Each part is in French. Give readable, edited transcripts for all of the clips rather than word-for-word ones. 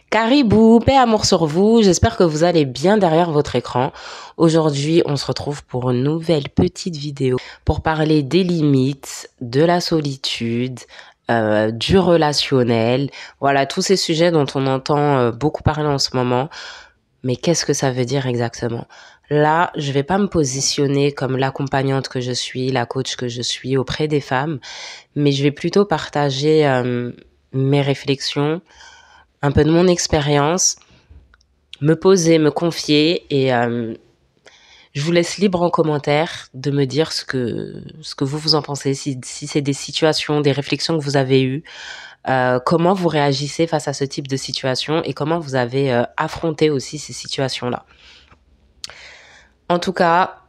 Caribou, paix amour sur vous, j'espère que vous allez bien derrière votre écran. Aujourd'hui, on se retrouve pour une nouvelle petite vidéo pour parler des limites, de la solitude, du relationnel. Voilà, tous ces sujets dont on entend beaucoup parler en ce moment. Mais qu'est-ce que ça veut dire exactement? Là, je vais pas me positionner comme l'accompagnante que je suis, la coach que je suis auprès des femmes, mais je vais plutôt partager mes réflexions, un peu de mon expérience, me poser, me confier et je vous laisse libre en commentaire de me dire ce que vous en pensez, si c'est des situations, des réflexions que vous avez eues, comment vous réagissez face à ce type de situation et comment vous avez affronté aussi ces situations-là. En tout cas,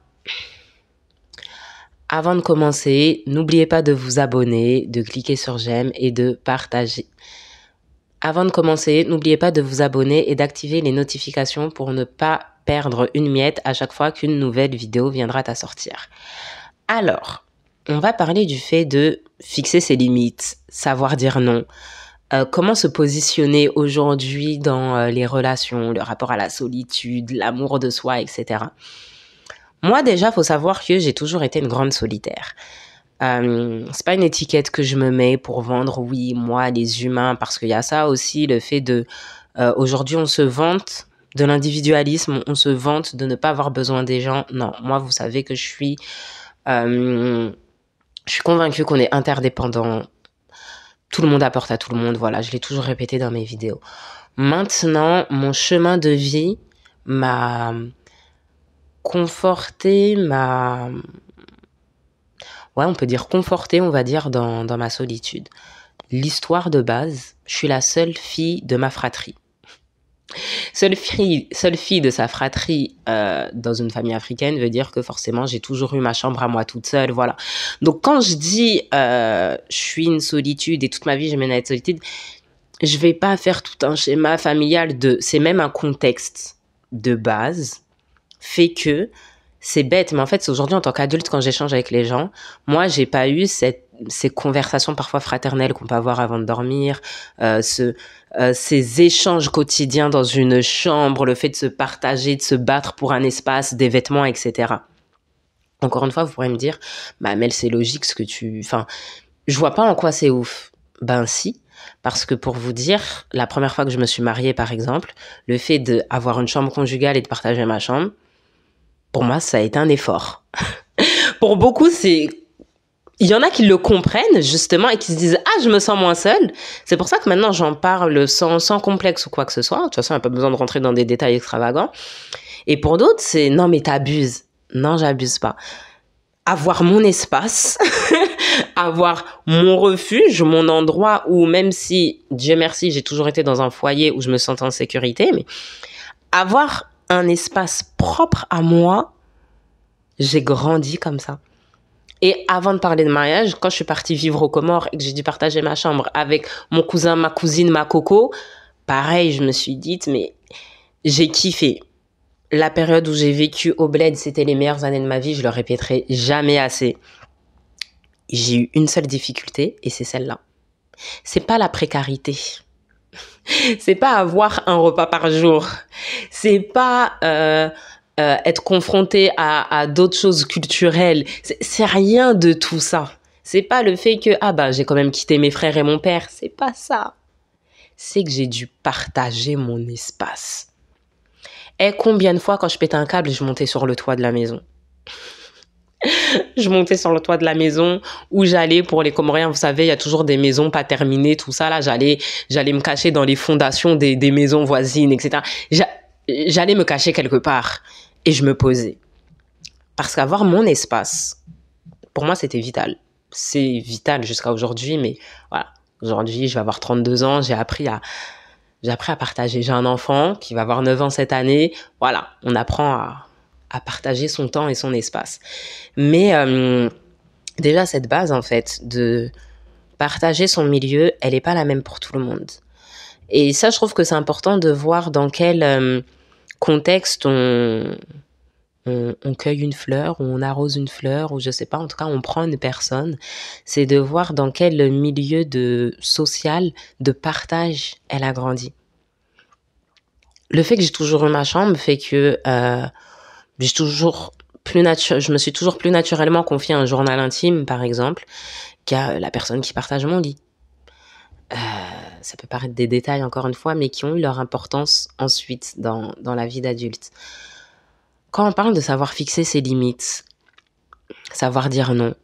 avant de commencer, n'oubliez pas de vous abonner, de cliquer sur j'aime et de partager. Avant de commencer, n'oubliez pas de vous abonner et d'activer les notifications pour ne pas perdre une miette à chaque fois qu'une nouvelle vidéo viendra à sortir. Alors, on va parler du fait de fixer ses limites, savoir dire non, comment se positionner aujourd'hui dans les relations, le rapport à la solitude, l'amour de soi, etc. Moi, déjà, faut savoir que j'ai toujours été une grande solitaire. C'est pas une étiquette que je me mets pour vendre, oui, moi, les humains, parce qu'il y a ça aussi, le fait de... aujourd'hui, on se vante de l'individualisme, on se vante de ne pas avoir besoin des gens. Non, moi, vous savez que je suis convaincue qu'on est interdépendants. Tout le monde apporte à tout le monde, voilà, je l'ai toujours répété dans mes vidéos. Maintenant, mon chemin de vie m'a conforté, ouais, on peut dire conforté, on va dire, dans ma solitude. L'histoire de base, je suis la seule fille de ma fratrie. Seule fille de sa fratrie dans une famille africaine veut dire que forcément, j'ai toujours eu ma chambre à moi toute seule, voilà. Donc, quand je dis je suis une solitude et toute ma vie, je mène à être solitude, je vais pas faire tout un schéma familial c'est même un contexte de base fait que c'est bête, mais en fait, c'est aujourd'hui, en tant qu'adulte, quand j'échange avec les gens, moi, j'ai pas eu ces conversations parfois fraternelles qu'on peut avoir avant de dormir, ces échanges quotidiens dans une chambre, le fait de se partager, de se battre pour un espace, des vêtements, etc. Encore une fois, vous pourrez me dire, bah, Mel, c'est logique ce que enfin, je vois pas en quoi c'est ouf. Ben, si. Parce que pour vous dire, la première fois que je me suis mariée, par exemple, le fait d'avoir une chambre conjugale et de partager ma chambre, pour moi, ça a été un effort. Pour beaucoup, il y en a qui le comprennent, justement, et qui se disent « Ah, je me sens moins seule ». C'est pour ça que maintenant, j'en parle sans complexe ou quoi que ce soit. De toute façon, il n'y a pas besoin de rentrer dans des détails extravagants. Et pour d'autres, c'est « Non, mais t'abuses ». Non, j'abuse pas. Avoir mon espace, avoir mon refuge, mon endroit où, même si, Dieu merci, j'ai toujours été dans un foyer où je me sentais en sécurité, mais avoir un espace propre à moi, j'ai grandi comme ça. Et avant de parler de mariage, quand je suis partie vivre aux Comores et que j'ai dû partager ma chambre avec mon cousin, ma cousine, ma coco, pareil, je me suis dit, mais j'ai kiffé. La période où j'ai vécu au bled, c'était les meilleures années de ma vie, je le répéterai jamais assez. J'ai eu une seule difficulté et c'est celle-là. C'est pas la précarité. C'est pas avoir un repas par jour. C'est pas être confronté à d'autres choses culturelles. C'est rien de tout ça. C'est pas le fait que j'ai quand même quitté mes frères et mon père. C'est pas ça. C'est que j'ai dû partager mon espace. Et combien de fois, quand je pétais un câble, je montais sur le toit de la maison. Je montais sur le toit de la maison où j'allais, pour les Comoriens, vous savez, il y a toujours des maisons pas terminées, tout ça, là, j'allais me cacher dans les fondations des maisons voisines, etc. J'allais me cacher quelque part et je me posais. Parce qu'avoir mon espace, pour moi, c'était vital. C'est vital jusqu'à aujourd'hui, mais voilà. Aujourd'hui, je vais avoir 32 ans, j'ai appris à partager. J'ai un enfant qui va avoir 9 ans cette année. Voilà, on apprend à partager son temps et son espace. Mais déjà, cette base, en fait, de partager son milieu, elle n'est pas la même pour tout le monde. Et ça, je trouve que c'est important de voir dans quel contexte on cueille une fleur, ou on arrose une fleur, ou je sais pas, en tout cas, on prend une personne. C'est de voir dans quel milieu social, de partage, elle a grandi. le fait que j'ai toujours eu ma chambre fait que je me suis toujours plus naturellement confié un journal intime, par exemple, qu'à la personne qui partage mon lit. Ça peut paraître des détails, encore une fois, mais qui ont eu leur importance ensuite dans la vie d'adulte. Quand on parle de savoir fixer ses limites, savoir dire non,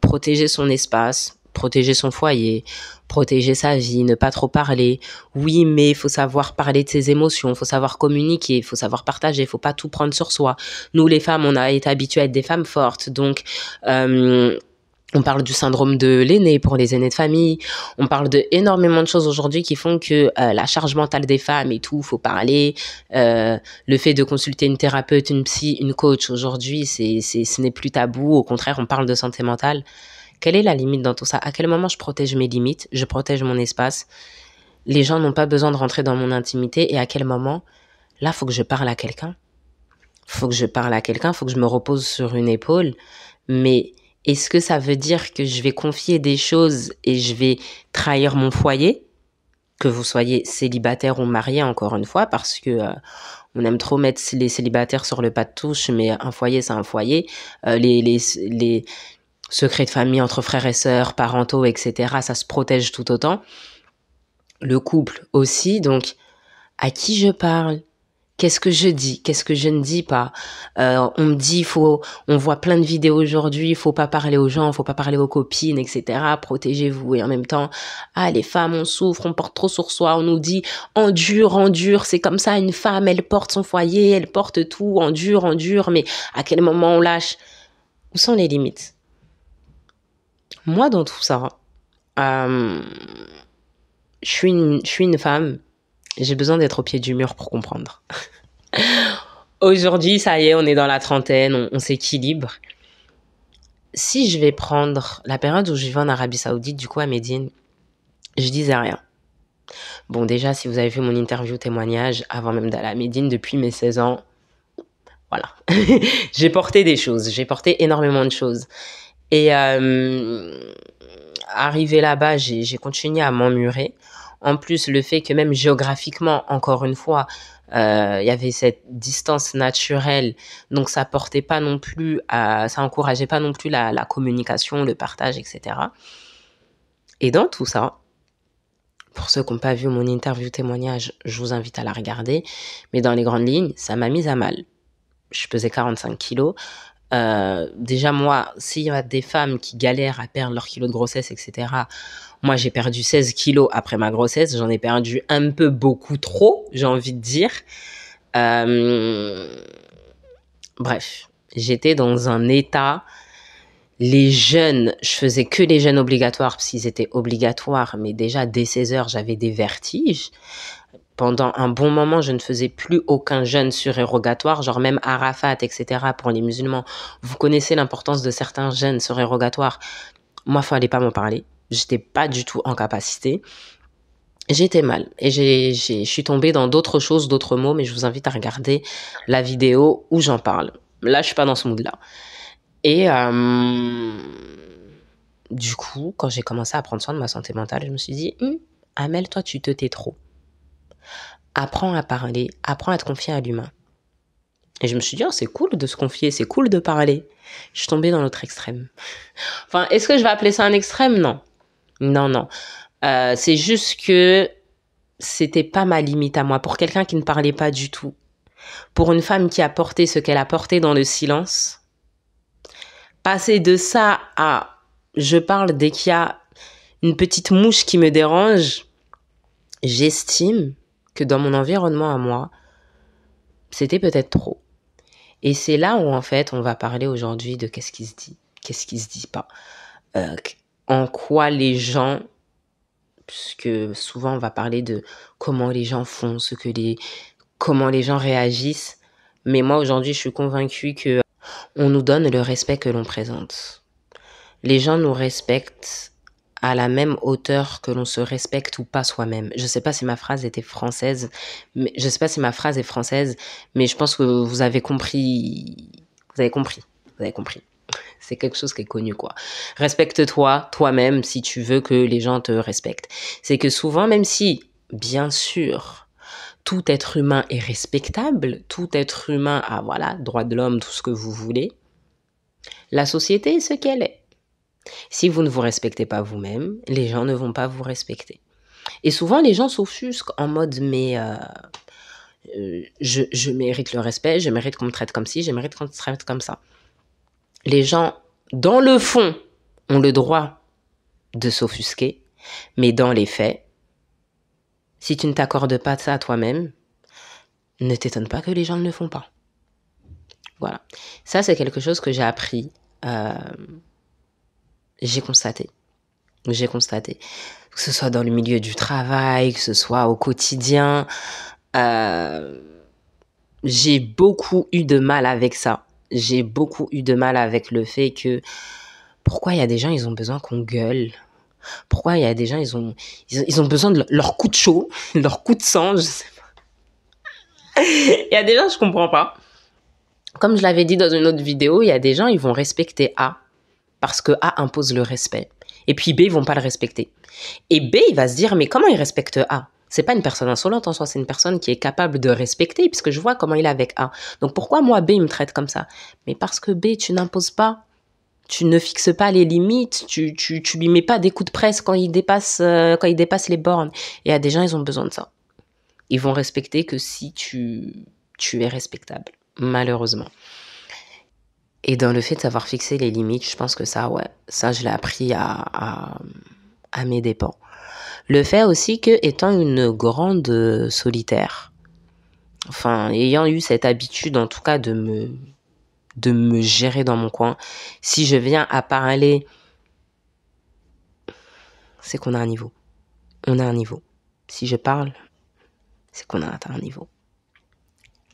protéger son espace, protéger son foyer, protéger sa vie, ne pas trop parler. Oui, mais il faut savoir parler de ses émotions, il faut savoir communiquer, il faut savoir partager, il faut pas tout prendre sur soi. Nous, les femmes, on a été habituées à être des femmes fortes, donc on parle du syndrome de l'aîné pour les aînés de famille. On parle de énormément de choses aujourd'hui qui font que la charge mentale des femmes et tout, faut parler. Le fait de consulter une thérapeute, une psy, une coach aujourd'hui, ce n'est plus tabou. Au contraire, on parle de santé mentale. Quelle est la limite dans tout ça? À quel moment je protège mes limites? Je protège mon espace. Les gens n'ont pas besoin de rentrer dans mon intimité. Et à quel moment? Là, faut que je parle à quelqu'un. Faut que je me repose sur une épaule. Mais est-ce que ça veut dire que je vais confier des choses et je vais trahir mon foyer? Que vous soyez célibataire ou marié, encore une fois, parce que on aime trop mettre les célibataires sur le pas de touche, mais un foyer, c'est un foyer. Les secrets de famille entre frères et sœurs, parentaux, etc., ça se protège tout autant. Le couple aussi, donc à qui je parle? Qu'est-ce que je dis? Qu'est-ce que je ne dis pas? On me dit, on voit plein de vidéos aujourd'hui, il faut pas parler aux gens, faut pas parler aux copines, etc. Protégez-vous. Et en même temps, les femmes, on souffre, on porte trop sur soi, on nous dit, endure, c'est comme ça, une femme, elle porte son foyer, elle porte tout, endure, mais à quel moment on lâche? Où sont les limites? Moi, dans tout ça, je suis une femme, j'ai besoin d'être au pied du mur pour comprendre. Aujourd'hui, ça y est, on est dans la trentaine, on s'équilibre. Si je vais prendre la période où je vivais en Arabie Saoudite, du coup à Médine, je disais rien. Bon, déjà, si vous avez vu mon interview témoignage, avant même d'aller à Médine, depuis mes 16 ans, voilà. J'ai porté des choses, j'ai porté énormément de choses. Et arrivé là-bas, j'ai continué à m'emmurer. En plus, le fait que même géographiquement, encore une fois, il y avait cette distance naturelle, donc ça portait pas non plus ça encourageait pas non plus la communication, le partage, etc. Et dans tout ça, pour ceux qui n'ont pas vu mon interview témoignage, je vous invite à la regarder, mais dans les grandes lignes, ça m'a mise à mal. Je pesais 45 kilos. Déjà moi, s'il y a des femmes qui galèrent à perdre leur kilo de grossesse, etc., moi j'ai perdu 16 kilos après ma grossesse, j'en ai perdu un peu beaucoup trop, j'ai envie de dire. Bref, j'étais dans un état, les jeûnes, je faisais que les jeûnes obligatoires parce qu'ils étaient obligatoires, mais déjà dès 16 heures j'avais des vertiges. Pendant un bon moment, je ne faisais plus aucun jeûne surérogatoire, genre même Arafat, etc. pour les musulmans. Vous connaissez l'importance de certains jeûnes surérogatoires. Moi, il fallait pas m'en parler. J'étais pas du tout en capacité. J'étais mal. Et je suis tombée dans d'autres choses, d'autres mots, mais je vous invite à regarder la vidéo où j'en parle. Là, je suis pas dans ce mood-là. Et du coup, quand j'ai commencé à prendre soin de ma santé mentale, je me suis dit, Amel, toi, tu te tais trop. Apprends à parler, apprends à te confier à l'humain. Et je me suis dit, c'est cool de se confier, c'est cool de parler. Je suis tombée dans l'autre extrême. Enfin, est-ce que je vais appeler ça un extrême? Non. Non. C'est juste que c'était pas ma limite à moi. Pour quelqu'un qui ne parlait pas du tout, pour une femme qui a porté ce qu'elle a porté dans le silence, passer de ça à je parle dès qu'il y a une petite mouche qui me dérange, j'estime que dans mon environnement à moi, c'était peut-être trop. Et c'est là où, en fait, on va parler aujourd'hui de qu'est-ce qui se dit, qu'est-ce qui se dit pas. En quoi les gens, puisque souvent on va parler de comment les gens font, comment les gens réagissent. Mais moi, aujourd'hui, je suis convaincue que on nous donne le respect que l'on présente. Les gens nous respectent à la même hauteur que l'on se respecte ou pas soi-même. Je sais pas si ma phrase était française, mais je sais pas si ma phrase est française, mais je pense que vous avez compris. Vous avez compris. C'est quelque chose qui est connu, quoi. Respecte-toi, toi-même, si tu veux que les gens te respectent. C'est que souvent, même si, bien sûr, tout être humain est respectable, tout être humain a, voilà, droit de l'homme, tout ce que vous voulez. La société est ce qu'elle est. Si vous ne vous respectez pas vous-même, les gens ne vont pas vous respecter. Et souvent, les gens s'offusquent en mode, mais je mérite le respect, je mérite qu'on me traite comme ci, je mérite qu'on me traite comme ça. Les gens, dans le fond, ont le droit de s'offusquer, mais dans les faits, si tu ne t'accordes pas ça à toi-même, ne t'étonne pas que les gens ne le font pas. Voilà. Ça, c'est quelque chose que j'ai appris. J'ai constaté. Que ce soit dans le milieu du travail, que ce soit au quotidien. J'ai beaucoup eu de mal avec ça. J'ai beaucoup eu de mal avec le fait que pourquoi il y a des gens, ils ont besoin qu'on gueule. Pourquoi il y a des gens, ils ont besoin de leur coup de chaud, leur coup de sang, je sais pas. Il y a des gens, je comprends pas. Comme je l'avais dit dans une autre vidéo, il y a des gens, ils vont respecter A parce que A impose le respect. Et puis B, ils vont pas le respecter. Et B, il va se dire, mais comment il respecte A? C'est pas une personne insolente en soi, c'est une personne qui est capable de respecter, puisque je vois comment il est avec A. Donc pourquoi moi, B, il me traite comme ça? Mais parce que B, tu n'imposes pas. Tu ne fixes pas les limites, tu lui mets pas des coups de presse quand il dépasse les bornes. Et il y a des gens, ils ont besoin de ça. Ils vont respecter que si tu es respectable, malheureusement. Et dans le fait de savoir fixer les limites, je pense que ça, ouais, ça, je l'ai appris à mes dépens. Le fait aussi que, étant une grande solitaire, enfin, ayant eu cette habitude, en tout cas, de me gérer dans mon coin, si je viens à parler, c'est qu'on a un niveau. On a un niveau. Si je parle, c'est qu'on a atteint un niveau.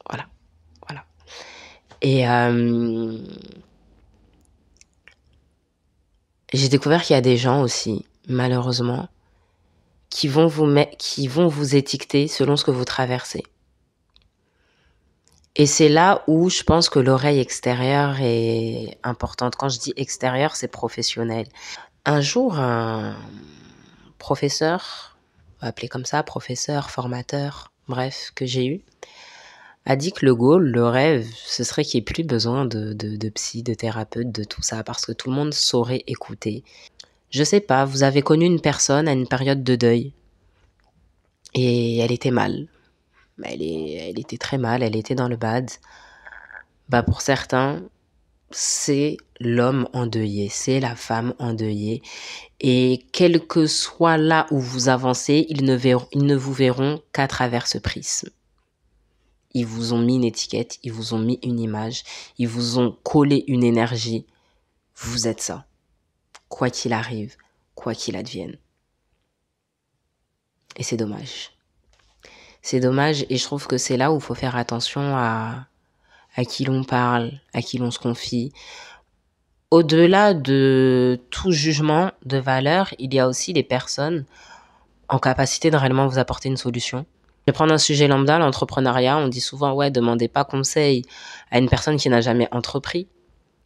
Voilà. Et j'ai découvert qu'il y a des gens aussi, malheureusement, qui vont vous étiqueter selon ce que vous traversez. Et c'est là où je pense que l'oreille extérieure est importante. Quand je dis extérieure, c'est professionnel. Un jour, un professeur, on va appeler comme ça, professeur, formateur, bref, que j'ai eu, a dit que le goal, le rêve, ce serait qu'il n'y ait plus besoin de psy, de thérapeute, de tout ça, parce que tout le monde saurait écouter. Je sais pas, vous avez connu une personne à une période de deuil, et elle était mal. Elle était très mal, elle était dans le bad. Bah pour certains, c'est l'homme endeuillé, c'est la femme endeuillée. Et quel que soit là où vous avancez, ils ne vous verront qu'à travers ce prisme. Ils vous ont mis une étiquette, ils vous ont mis une image, ils vous ont collé une énergie. Vous êtes ça. Quoi qu'il arrive, quoi qu'il advienne. Et c'est dommage. C'est dommage et je trouve que c'est là où il faut faire attention à qui l'on parle, à qui l'on se confie. Au-delà de tout jugement de valeur, il y a aussi des personnes en capacité de réellement vous apporter une solution. Je vais prendre un sujet lambda, l'entrepreneuriat. On dit souvent, ouais, demandez pas conseil à une personne qui n'a jamais entrepris.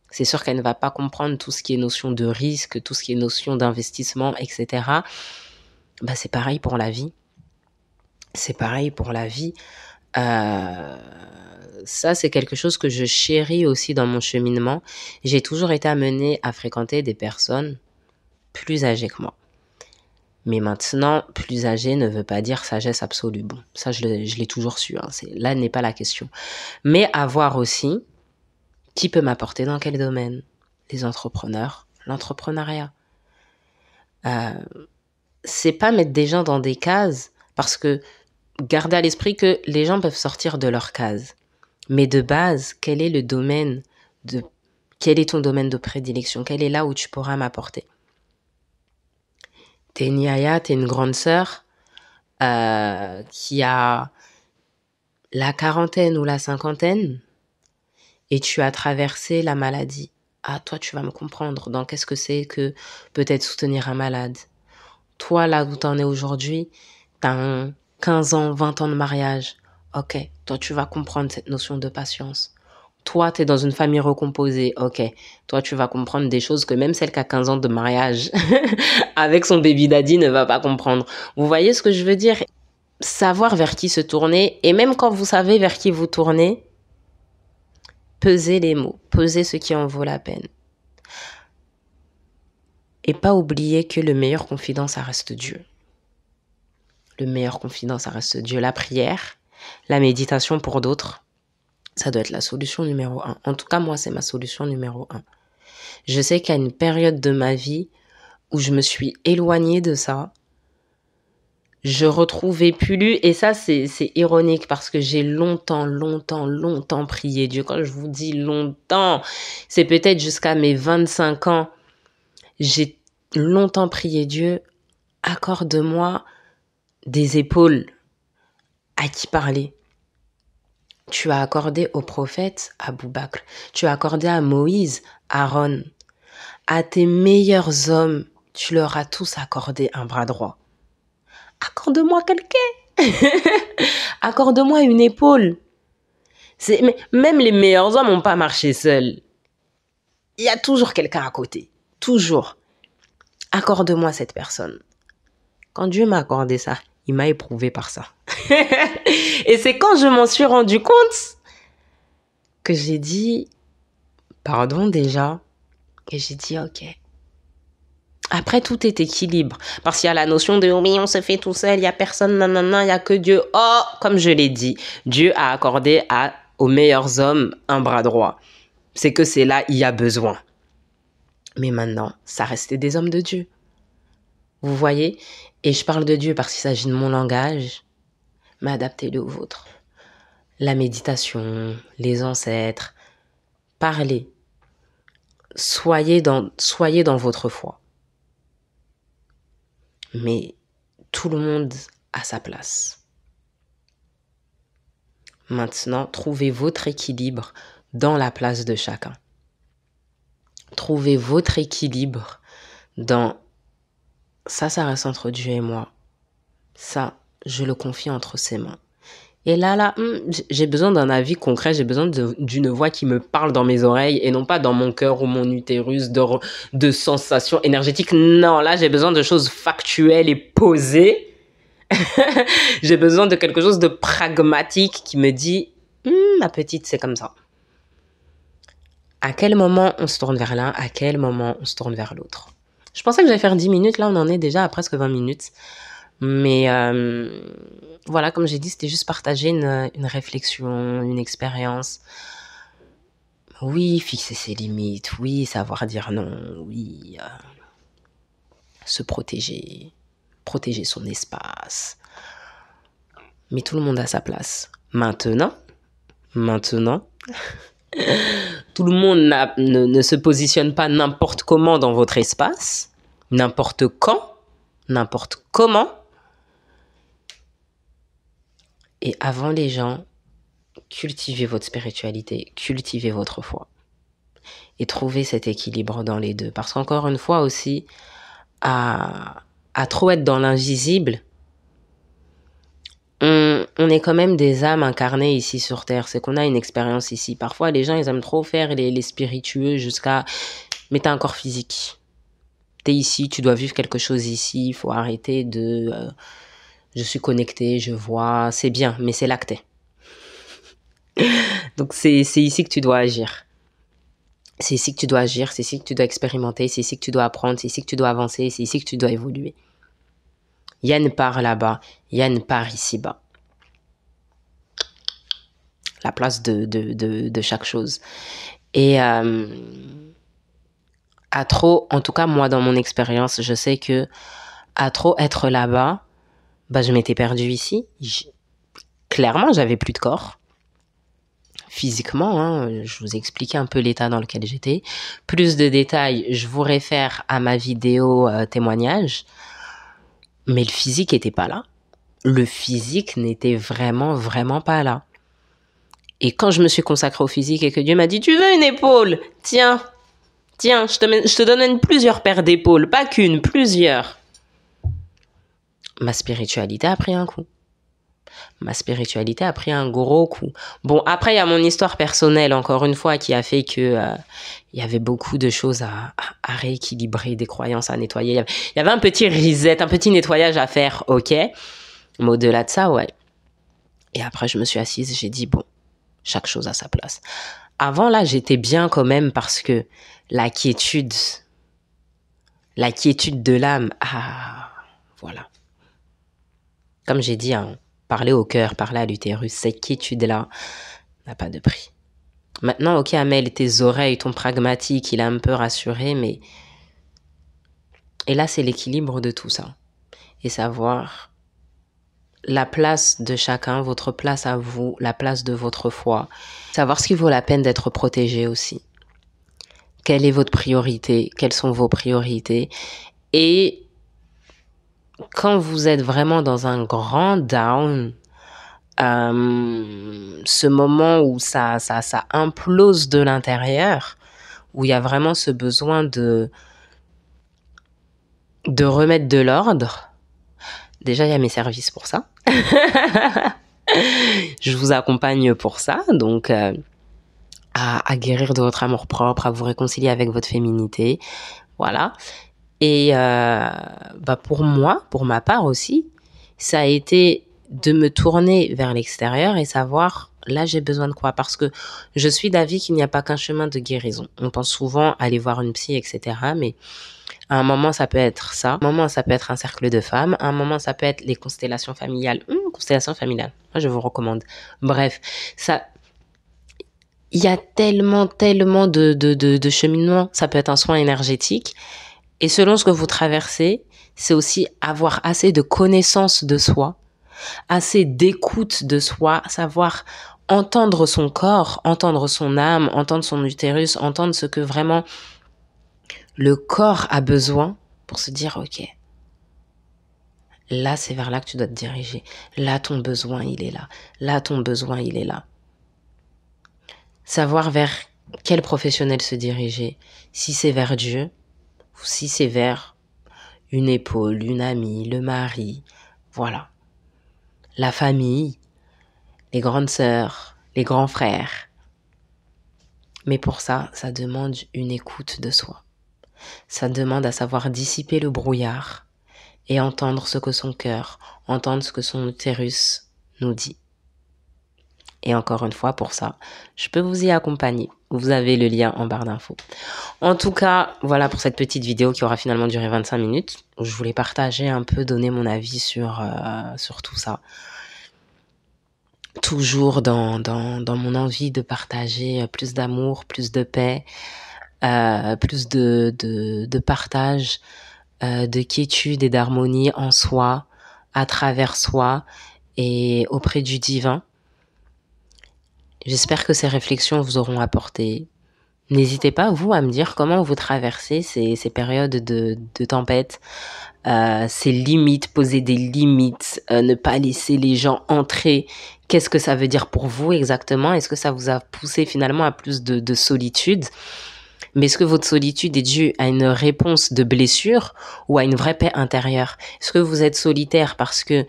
C'est sûr qu'elle ne va pas comprendre tout ce qui est notion de risque, tout ce qui est notion d'investissement, etc. Bah, c'est pareil pour la vie. C'est pareil pour la vie. Ça, c'est quelque chose que je chéris aussi dans mon cheminement. J'ai toujours été amenée à fréquenter des personnes plus âgées que moi. Mais maintenant, plus âgé ne veut pas dire sagesse absolue. Bon, ça, je l'ai toujours su. Hein. Là n'est pas la question. Mais à voir aussi qui peut m'apporter dans quel domaine. Les entrepreneurs, l'entrepreneuriat. C'est pas mettre des gens dans des cases, parce que gardez à l'esprit que les gens peuvent sortir de leurs cases. Mais de base, quel est ton domaine de prédilection? Quel est là où tu pourras m'apporter? T'es une yaya, t'es une grande sœur qui a la quarantaine ou la cinquantaine et tu as traversé la maladie. Ah, toi, tu vas me comprendre dans qu'est-ce que c'est que peut-être soutenir un malade. Toi, là où t'en es aujourd'hui, t'as 15 ans, 20 ans de mariage. Ok, toi, tu vas comprendre cette notion de patience. Toi, tu es dans une famille recomposée. Ok, toi, tu vas comprendre des choses que même celle qui a 15 ans de mariage avec son baby daddy ne va pas comprendre. Vous voyez ce que je veux dire? savoir vers qui se tourner. Et même quand vous savez vers qui vous tournez, pesez les mots, pesez ce qui en vaut la peine. Et pas oublier que le meilleur confident, ça reste Dieu. Le meilleur confident, ça reste Dieu. La prière, la méditation pour d'autres, ça doit être la solution numéro 1. En tout cas, moi, c'est ma solution numéro 1. Je sais qu'il y a une période de ma vie où je me suis éloignée de ça. Je retrouvais plus, et ça, c'est ironique parce que j'ai longtemps prié Dieu. Quand je vous dis longtemps, c'est peut-être jusqu'à mes 25 ans. J'ai longtemps prié Dieu, accorde-moi des épaules à qui parler. Tu as accordé au prophète Abou Bakr, tu as accordé à Moïse, Aaron, à tes meilleurs hommes, tu leur as tous accordé un bras droit. Accorde-moi quelqu'un, accorde-moi une épaule. Mais même les meilleurs hommes n'ont pas marché seuls. Il y a toujours quelqu'un à côté, toujours. Accorde-moi cette personne. Quand Dieu m'a accordé ça, il m'a éprouvé par ça. Et c'est quand je m'en suis rendu compte que j'ai dit pardon déjà. Et j'ai dit ok. Après, tout est équilibre. Parce qu'il y a la notion de oui, on se fait tout seul, il n'y a personne, nanana, il n'y a que Dieu. Oh, comme je l'ai dit, Dieu a accordé aux meilleurs hommes un bras droit. C'est que c'est là, il y a besoin. Mais maintenant, ça restait des hommes de Dieu. Vous voyez? Et je parle de Dieu parce qu'il s'agit de mon langage, mais adaptez-le au vôtre. La méditation, les ancêtres, parlez. Soyez dans votre foi. Mais tout le monde a sa place. Maintenant, trouvez votre équilibre dans la place de chacun. Trouvez votre équilibre dans ça reste entre Dieu et moi. Ça, je le confie entre ses mains. Et là, j'ai besoin d'un avis concret, j'ai besoin d'une voix qui me parle dans mes oreilles et non pas dans mon cœur ou mon utérus, de sensations énergétiques. Non, là, j'ai besoin de choses factuelles et posées. J'ai besoin de quelque chose de pragmatique qui me dit ma petite, c'est comme ça. À quel moment on se tourne vers l'un, à quel moment on se tourne vers l'autre. Je pensais que j'allais faire 10 minutes, là on en est déjà à presque 20 minutes. Mais voilà, comme j'ai dit, c'était juste partager une réflexion, une expérience. Oui, fixer ses limites, oui, savoir dire non, oui, se protéger son espace. Mais tout le monde a sa place. Maintenant, tout le monde ne se positionne pas n'importe comment dans votre espace, n'importe quand, n'importe comment. Et avant les gens, cultivez votre spiritualité, cultivez votre foi. Et trouvez cet équilibre dans les deux. Parce qu'encore une fois aussi, à trop être dans l'invisible, on est quand même des âmes incarnées ici sur Terre. C'est qu'on a une expérience ici. Parfois, les gens, ils aiment trop faire les spiritueux jusqu'à... Mais t'as un corps physique. T'es ici, tu dois vivre quelque chose ici. Il faut arrêter de... je suis connecté, je vois. C'est bien, mais c'est là que t'es. Donc, c'est ici que tu dois agir. C'est ici que tu dois agir. C'est ici que tu dois expérimenter. C'est ici que tu dois apprendre. C'est ici que tu dois avancer. C'est ici que tu dois évoluer. Il y a une part là-bas. Il y a une part ici-bas. La place de chaque chose. Et à trop, en tout cas moi dans mon expérience, je sais que à trop être là-bas, je m'étais perdue ici. Clairement, j'avais plus de corps. Physiquement, je vous ai expliqué un peu l'état dans lequel j'étais. Plus de détails, je vous réfère à ma vidéo témoignage. Mais le physique n'était pas là. Le physique n'était vraiment pas là. Et quand je me suis consacrée au physique et que Dieu m'a dit « Tu veux une épaule ? Tiens, je te donne plusieurs paires d'épaules, pas qu'une, plusieurs. » Ma spiritualité a pris un coup. Ma spiritualité a pris un gros coup. Bon, après, il y a mon histoire personnelle, encore une fois, qui a fait que il y avait beaucoup de choses à rééquilibrer, des croyances à nettoyer. Il y avait un petit reset, un petit nettoyage à faire, ok. Mais au-delà de ça, ouais. Et après, je me suis assise, j'ai dit, bon, chaque chose à sa place. Avant, là, j'étais bien quand même parce que la quiétude de l'âme, voilà. Comme j'ai dit, hein, parler au cœur, parler à l'utérus, cette quiétude-là n'a pas de prix. Maintenant, ok, Amel, tes oreilles, ton pragmatique, il a un peu rassuré, mais... Et là, c'est l'équilibre de tout ça. Et savoir la place de chacun, votre place à vous, la place de votre foi. Savoir ce qui vaut la peine d'être protégé aussi. Quelle est votre priorité? Quelles sont vos priorités? Et quand vous êtes vraiment dans un grand down, ce moment où ça implose de l'intérieur, où il y a vraiment ce besoin de remettre de l'ordre. Déjà, il y a mes services pour ça. Je vous accompagne pour ça, donc à guérir de votre amour-propre, à vous réconcilier avec votre féminité, voilà. Et pour moi, pour ma part aussi, ça a été de me tourner vers l'extérieur et savoir, là j'ai besoin de quoi, parce que je suis d'avis qu'il n'y a pas qu'un chemin de guérison. On pense souvent aller voir une psy, etc., mais à un moment, ça peut être ça. À un moment, ça peut être un cercle de femmes. À un moment, ça peut être les constellations familiales. Constellations familiales. Moi, je vous recommande. Bref, il y a tellement de cheminements. Ça peut être un soin énergétique. Et selon ce que vous traversez, c'est aussi avoir assez de connaissance de soi, assez d'écoute de soi, savoir entendre son corps, entendre son âme, entendre son utérus, entendre ce que vraiment le corps a besoin pour se dire, ok, là, c'est vers là que tu dois te diriger. Là, ton besoin, il est là. Là, ton besoin, il est là. Savoir vers quel professionnel se diriger. Si c'est vers Dieu, ou si c'est vers une épaule, une amie, le mari, voilà. La famille, les grandes sœurs, les grands frères. Mais pour ça, ça demande une écoute de soi. Ça demande à savoir dissiper le brouillard et entendre ce que son cœur, entendre ce que son utérus nous dit. Et encore une fois, pour ça, je peux vous y accompagner. Vous avez le lien en barre d'infos. En tout cas, voilà pour cette petite vidéo qui aura finalement duré 25 minutes. Je voulais partager un peu, donner mon avis sur tout ça. Toujours dans mon envie de partager plus d'amour, plus de paix, plus de partage, de quiétude et d'harmonie en soi, à travers soi et auprès du divin. J'espère que ces réflexions vous auront apporté. N'hésitez pas, vous, à me dire comment vous traversez ces périodes de tempête, ces limites, poser des limites, ne pas laisser les gens entrer. Qu'est-ce que ça veut dire pour vous exactement? Est-ce que ça vous a poussé finalement à plus de solitude? Mais est-ce que votre solitude est due à une réponse de blessure ou à une vraie paix intérieure? Est-ce que vous êtes solitaire parce que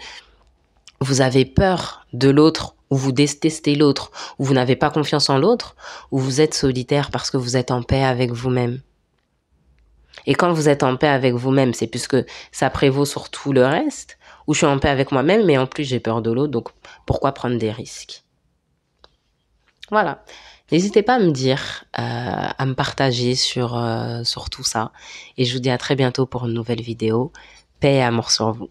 vous avez peur de l'autre, ou vous détestez l'autre, ou vous n'avez pas confiance en l'autre, ou vous êtes solitaire parce que vous êtes en paix avec vous-même? Et quand vous êtes en paix avec vous-même, c'est puisque ça prévaut sur tout le reste, ou je suis en paix avec moi-même, mais en plus j'ai peur de l'autre, donc pourquoi prendre des risques? Voilà. N'hésitez pas à me dire, à me partager sur tout ça. Et je vous dis à très bientôt pour une nouvelle vidéo. Paix et amour sur vous.